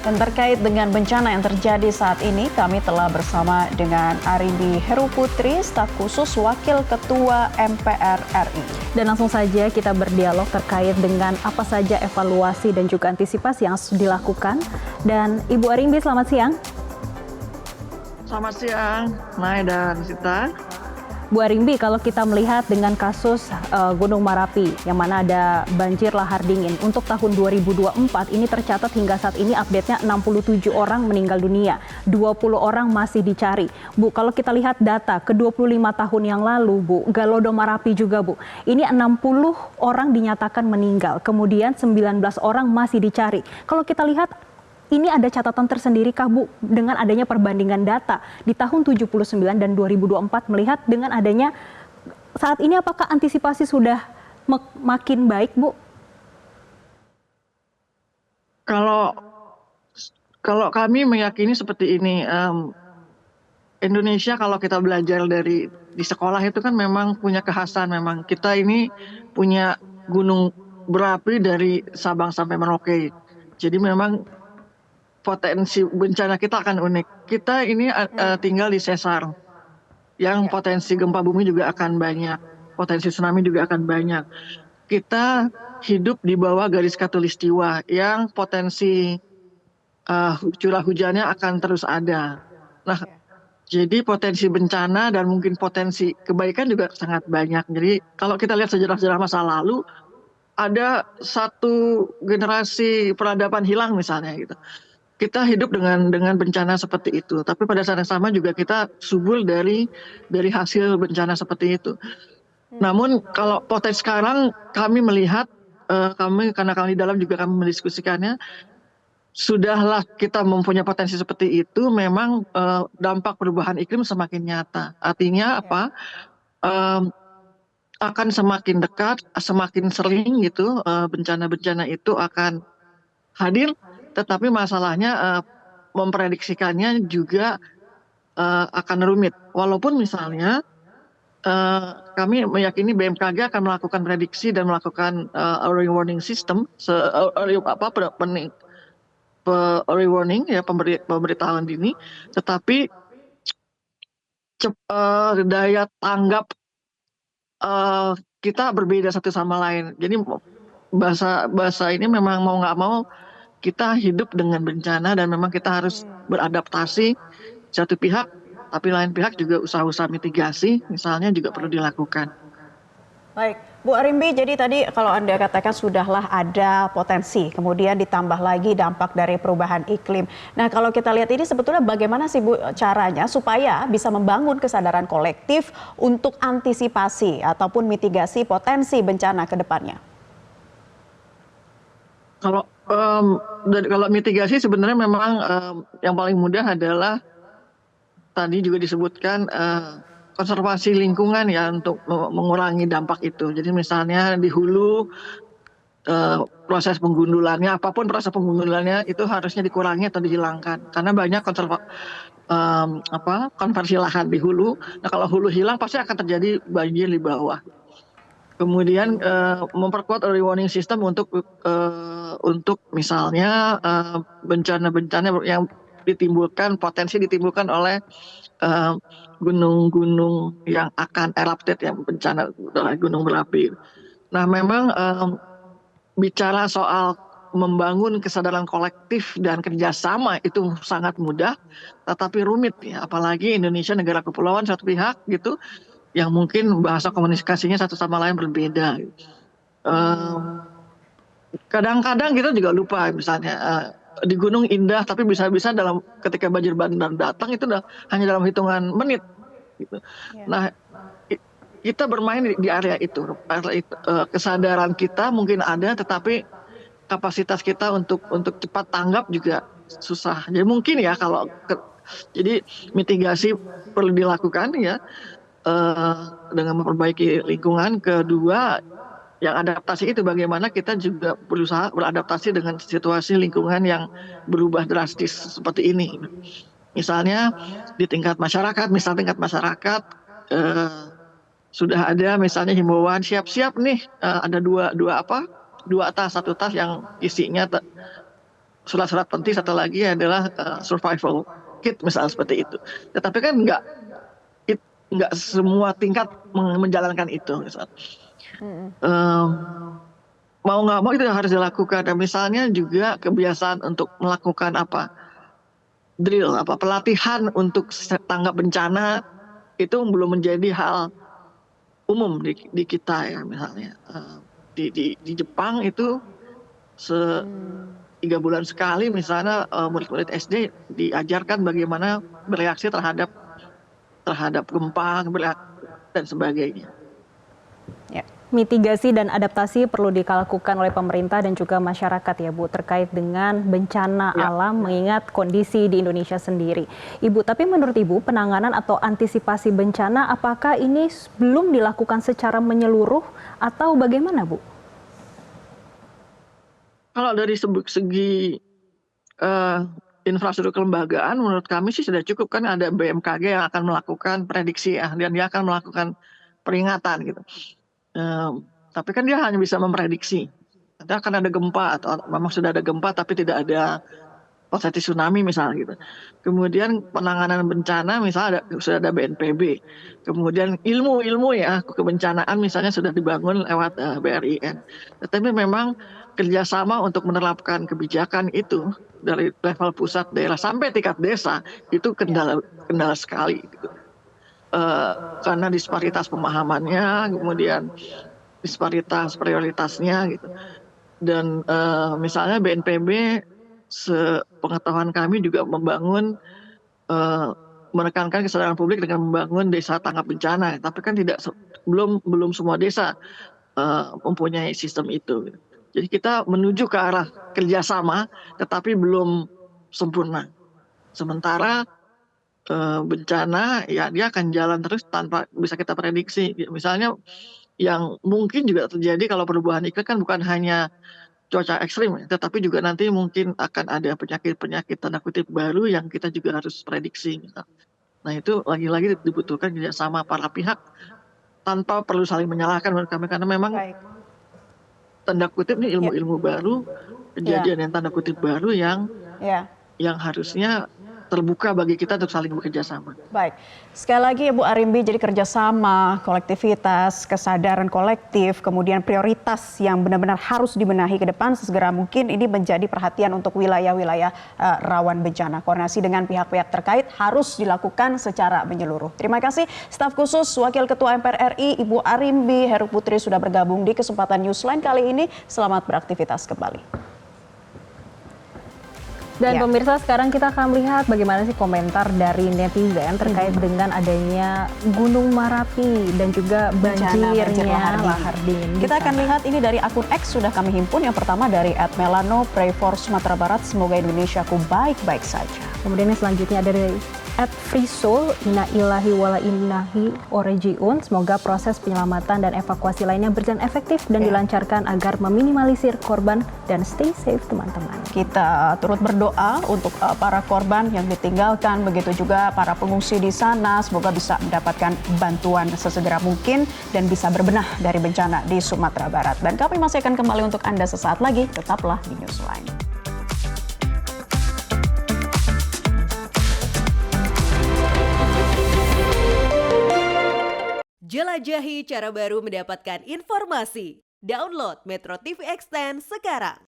Dan terkait dengan bencana yang terjadi saat ini, kami telah bersama dengan Arimbi Heru Putri, staf khusus Wakil Ketua MPR RI. Dan langsung saja kita berdialog terkait dengan apa saja evaluasi dan juga antisipasi yang harus dilakukan. Dan Ibu Arimbi, selamat siang. Selamat siang, Mai dan Sita. Bu Arimbi, kalau kita melihat dengan kasus Gunung Merapi, yang mana ada banjir lahar dingin, untuk tahun 2024 ini tercatat hingga saat ini update-nya 67 orang meninggal dunia, 20 orang masih dicari. Bu, kalau kita lihat data ke 25 tahun yang lalu, Bu, Galodo Merapi juga, Bu, ini 60 orang dinyatakan meninggal, kemudian 19 orang masih dicari. Kalau kita lihat, ini ada catatan tersendiri kah, Bu, dengan adanya perbandingan data di tahun 79 dan 2024 melihat dengan adanya saat ini apakah antisipasi sudah makin baik, Bu? Kalau kami meyakini seperti ini, Indonesia kalau kita belajar di sekolah itu kan memang punya kekhasan, memang kita ini punya gunung berapi dari Sabang sampai Merauke. Jadi memang potensi bencana kita akan unik. Kita ini tinggal di sesar, yang potensi gempa bumi juga akan banyak, potensi tsunami juga akan banyak. Kita hidup di bawah garis khatulistiwa, yang potensi curah hujannya akan terus ada. Nah, jadi potensi bencana dan mungkin potensi kebaikan juga sangat banyak. Jadi kalau kita lihat sejarah-sejarah masa lalu, ada satu generasi peradaban hilang misalnya gitu. Kita hidup dengan bencana seperti itu, tapi pada saat yang sama juga kita subur dari hasil bencana seperti itu. Namun kalau potensi sekarang kami melihat, karena kami di dalam juga kami mendiskusikannya, sudahlah kita mempunyai potensi seperti itu, memang dampak perubahan iklim semakin nyata. Artinya apa? Akan semakin dekat, semakin sering gitu, bencana-bencana itu akan hadir. Tetapi masalahnya memprediksikannya juga akan rumit. Walaupun misalnya kami meyakini BMKG akan melakukan prediksi dan melakukan early warning system, early warning ya, pemberitahuan dini. Tetapi daya tanggap kita berbeda satu sama lain. Jadi bahasa ini memang mau nggak mau kita hidup dengan bencana dan memang kita harus beradaptasi satu pihak, tapi lain pihak juga usaha-usaha mitigasi misalnya juga perlu dilakukan. Baik, Bu Arimbi, jadi tadi kalau Anda katakan sudahlah ada potensi, kemudian ditambah lagi dampak dari perubahan iklim. Nah, kalau kita lihat ini sebetulnya bagaimana sih, Bu, caranya supaya bisa membangun kesadaran kolektif untuk antisipasi ataupun mitigasi potensi bencana ke depannya? Kalau mitigasi sebenarnya memang yang paling mudah adalah tadi juga disebutkan konservasi lingkungan ya, untuk mengurangi dampak itu. Jadi misalnya di hulu proses penggundulannya, apapun proses penggundulannya itu harusnya dikurangi atau dihilangkan, karena banyak konversi lahan di hulu. Nah, kalau hulu hilang pasti akan terjadi banjir di bawah. Kemudian memperkuat early warning system untuk misalnya bencana-bencana yang potensi ditimbulkan oleh gunung-gunung yang akan erupted, yang bencana gunung berapi. Nah, memang bicara soal membangun kesadaran kolektif dan kerjasama itu sangat mudah, tetapi rumit ya, apalagi Indonesia negara kepulauan satu pihak gitu, yang mungkin bahasa komunikasinya satu sama lain berbeda. Kadang-kadang kita juga lupa, misalnya di gunung indah, tapi bisa-bisa ketika banjir bandang datang itu hanya dalam hitungan menit. Gitu. Nah, kita bermain di area itu. Kesadaran kita mungkin ada, tetapi kapasitas kita untuk cepat tanggap juga susah. Jadi mungkin ya jadi mitigasi perlu dilakukan ya. Dengan memperbaiki lingkungan. Kedua, yang adaptasi itu bagaimana kita juga berusaha beradaptasi dengan situasi lingkungan yang berubah drastis seperti ini. Misalnya di tingkat masyarakat, sudah ada misalnya himbauan siap-siap nih, ada dua tas, satu tas yang isinya surat-surat penting, satu lagi adalah survival kit misalnya seperti itu. Tetapi kan nggak semua tingkat menjalankan itu. Um, mau nggak mau itu harus dilakukan. Dan misalnya juga kebiasaan untuk melakukan drill, pelatihan untuk tanggap bencana itu belum menjadi hal umum di kita ya misalnya. Di Jepang itu 3 bulan sekali misalnya murid-murid SD diajarkan bagaimana bereaksi terhadap gempa dan sebagainya. Ya. Mitigasi dan adaptasi perlu dilakukan oleh pemerintah dan juga masyarakat ya Bu, terkait dengan bencana alam mengingat kondisi di Indonesia sendiri. Ibu, tapi menurut Ibu penanganan atau antisipasi bencana apakah ini belum dilakukan secara menyeluruh atau bagaimana Bu? Kalau dari segi infrastruktur kelembagaan menurut kami sih sudah cukup, kan ada BMKG yang akan melakukan prediksi ya, dan dia akan melakukan peringatan gitu. Tapi kan dia hanya bisa memprediksi nanti akan ada gempa atau memang sudah ada gempa tapi tidak ada potensi tsunami misalnya gitu. Kemudian penanganan bencana misalnya sudah ada BNPB. Kemudian ilmu ya kebencanaan misalnya sudah dibangun lewat BRIN. Tetapi memang kerjasama untuk menerapkan kebijakan itu dari level pusat, daerah sampai tingkat desa itu kendala sekali gitu. Karena disparitas pemahamannya, kemudian disparitas prioritasnya gitu. Dan misalnya BNPB sepengetahuan kami juga menekankan kesadaran publik dengan membangun desa tanggap bencana, tapi kan belum semua desa mempunyai sistem itu. Jadi kita menuju ke arah kerjasama, tetapi belum sempurna. Sementara bencana ya dia akan jalan terus tanpa bisa kita prediksi. Misalnya yang mungkin juga terjadi kalau perubahan iklim kan bukan hanya cuaca ekstrim, tetapi juga nanti mungkin akan ada penyakit-penyakit tanda kutip baru yang kita juga harus prediksi. Nah itu lagi-lagi dibutuhkan kerjasama para pihak tanpa perlu saling menyalahkan menurut kami, karena memang tanda kutip ini ilmu-ilmu baru, kejadian yang tanda kutip baru yang harusnya terbuka bagi kita untuk saling bekerja sama. Baik, sekali lagi Ibu Arimbi, jadi kerjasama, kolektivitas, kesadaran kolektif, kemudian prioritas yang benar-benar harus dibenahi ke depan sesegera mungkin ini menjadi perhatian untuk wilayah-wilayah rawan bencana. Koordinasi dengan pihak-pihak terkait harus dilakukan secara menyeluruh. Terima kasih staf khusus Wakil Ketua MPR RI Ibu Arimbi Heru Putri sudah bergabung di kesempatan Newsline kali ini. Selamat beraktivitas kembali. Dan pemirsa, sekarang kita akan melihat bagaimana sih komentar dari netizen terkait dengan adanya Gunung Merapi dan juga banjirnya lahar dingin. Kita akan lihat ini dari akun X sudah kami himpun. Yang pertama dari @melano, pray for Sumatera Barat, semoga Indonesiaku baik-baik saja. Kemudian yang selanjutnya dari @friso, inna ilahi wala innahi orejiun, semoga proses penyelamatan dan evakuasi lainnya berjalan efektif dan dilancarkan agar meminimalisir korban dan stay safe teman-teman. Kita turut berdoa untuk para korban yang ditinggalkan, begitu juga para pengungsi di sana, semoga bisa mendapatkan bantuan sesegera mungkin dan bisa berbenah dari bencana di Sumatera Barat. Dan kami masih akan kembali untuk Anda sesaat lagi, tetaplah di Newsline. Jelajahi cara baru mendapatkan informasi. Download Metro TV Extend sekarang.